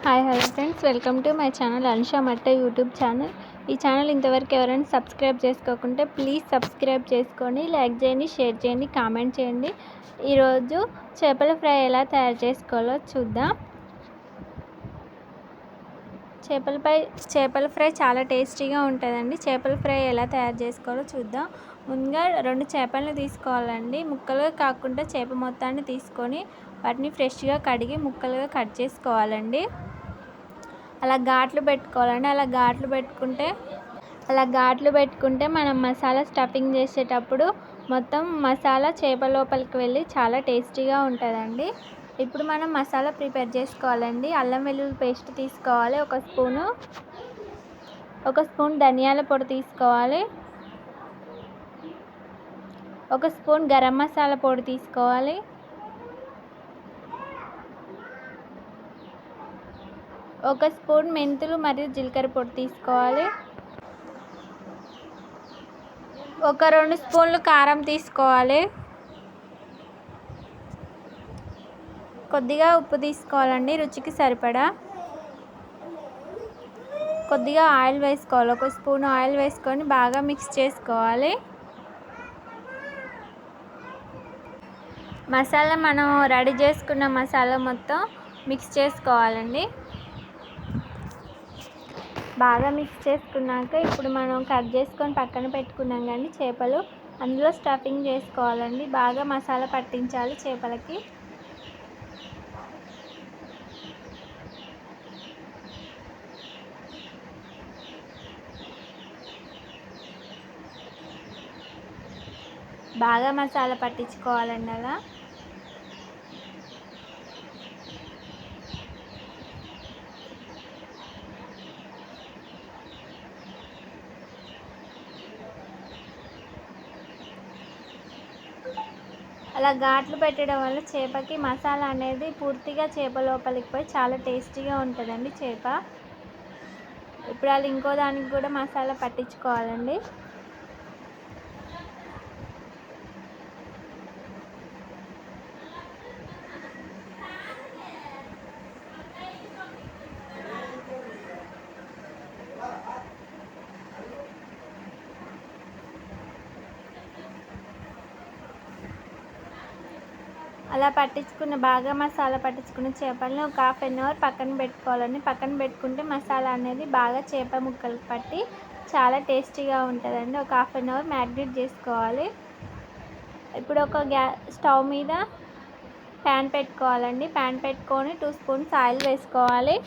Hi hello friends, welcome to my channel Anusha Matta YouTube channel. ఈ channel ఇంతవరకు ఎవరైనా subscribe చేసుకోకుంటే please subscribe చేసుకొని like చేయండి, షేర్ చేయండి, కామెంట్ చేయండి. ఈరోజు చేపల ఫ్రై ఎలా తయారు చేసుకోవాలో చూద్దాం. చేపల ఫ్రై చాలా టేస్టీగా ఉంటుందండి. చేపల ఫ్రై ఎలా తయారు చేసుకోవాలో చూద్దాం. ముందుగా 2 చేపలను తీసుకోవాలండి. ముక్కలుగా కాకుండా చేప మొత్తాన్ని తీసుకొని వాటిని ఫ్రెష్గా కడిగి ముక్కలుగా కట్ చేసుకోవాలండి. అలా ఘాట్లు పెట్టుకోవాలండి. అలా ఘాట్లు పెట్టుకుంటే మనం మసాలా స్టఫింగ్ చేసేటప్పుడు మొత్తం మసాలా చేప లోపలికి వెళ్ళి చాలా టేస్టీగా ఉంటుందండి. ఇప్పుడు మనం మసాలా ప్రిపేర్ చేసుకోవాలండి. అల్లం వెల్లుల్లి పేస్ట్ తీసుకోవాలి, ఒక స్పూన్ ధనియాల పొడి తీసుకోవాలి, ఒక స్పూన్ గరం మసాలా పొడి తీసుకోవాలి, ఒక స్పూన్ మెంతులు మరియు జీలకర్ర పొడి తీసుకోవాలి, ఒక 2 స్పూన్లు కారం తీసుకోవాలి, కొద్దిగా ఉప్పు తీసుకోవాలండి రుచికి సరిపడా, కొద్దిగా ఆయిల్ వేసుకోవాలి. ఒక స్పూన్ ఆయిల్ వేసుకొని బాగా మిక్స్ చేసుకోవాలి. మసాలా మనం రెడీ చేసుకున్న మసాలా మొత్తం మిక్స్ చేసుకోవాలండి. బాగా మిక్స్ చేసుకున్నాక ఇప్పుడు మనం కట్ చేసుకొని పక్కన పెట్టుకున్నాం కానీ చేపలు అందులో స్టఫింగ్ చేసుకోవాలండి. బాగా మసాలా పట్టించాలి చేపలకి. బాగా మసాలా పట్టించుకోవాలండి. అలా ఘాట్లు పెట్టడం వల్ల చేపకి మసాలా అనేది పూర్తిగా చేప లోపలికి పోయి చాలా టేస్టీగా ఉంటుందండి చేప. ఇప్పుడు అలా ఇంకో దానికి కూడా మసాలా పట్టించుకోవాలండి. అలా బాగా మసాలా పట్టించుకున్న చేపలను ఒక 1/2 అవర్ పక్కన పెట్టుకోవాలండి. పక్కన పెట్టుకుంటే మసాలా అనేది బాగా చేప ముక్కలకు పట్టి చాలా టేస్టీగా ఉంటుందండి. ఒక 1/2 అవర్ మ్యారినేట్ చేసుకోవాలి. ఇప్పుడు ఒక స్టవ్ మీద ప్యాన్ పెట్టుకోవాలండి. ప్యాన్ పెట్టుకొని 2 స్పూన్స్ ఆయిల్ వేసుకోవాలి.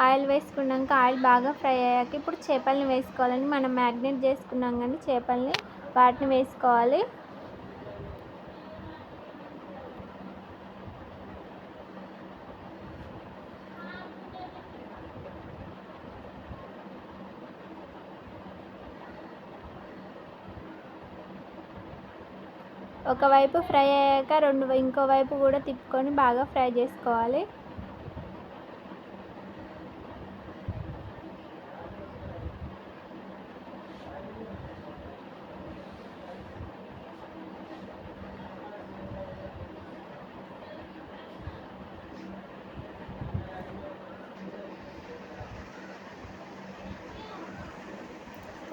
ఆయిల్ వేసుకున్నాక ఆయిల్ బాగా ఫ్రై అయ్యాక ఇప్పుడు చేపల్ని వేసుకోవాలండి. మనం మ్యారినేట్ చేసుకున్నాం కానీ చేపల్ని వాటిని వేసుకోవాలి. ఒకవైపు ఫ్రై అయ్యాక ఇంకో వైపు కూడా తిప్పుకొని బాగా ఫ్రై చేసుకోవాలి.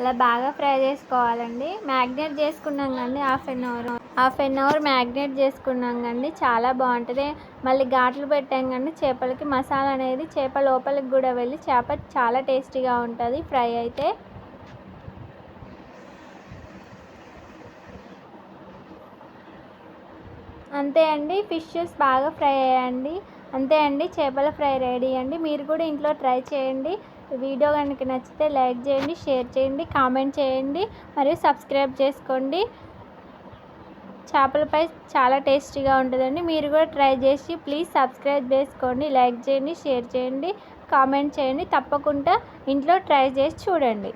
అలా బాగా ఫ్రై చేసుకోవాలండి. మ్యారినేట్ చేసుకున్నాం కండి హాఫ్ అన్ అవర్ మ్యారినేట్ చేసుకున్నాం కండి చాలా బాగుంటుంది. మళ్ళీ ఘాట్లు పెట్టాం కండి చేపలకి మసాలా అనేది చేప లోపలికి కూడా వెళ్ళి చేప చాలా టేస్టీగా ఉంటుంది ఫ్రై అయితే. అంతే అండి, ఫిషెస్ బాగా ఫ్రై అయ్యాయండి. అంతే అండి, చేపల ఫ్రై రెడీ అండి. మీరు కూడా ఇంట్లో ట్రై చేయండి. వీడియో కనుక నచ్చితే లైక్ చేయండి, షేర్ చేయండి, కామెంట్ చేయండి మరియు సబ్స్క్రైబ్ చేసుకోండి. చేపల ఫ్రై చాలా టేస్టీగా ఉంటుందండి. మీరు కూడా ట్రై చేసి ప్లీజ్ సబ్స్క్రైబ్ చేసుకోండి, లైక్ చేయండి, షేర్ చేయండి, కామెంట్ చేయండి. తప్పకుండా ఇంట్లో ట్రై చేసి చూడండి.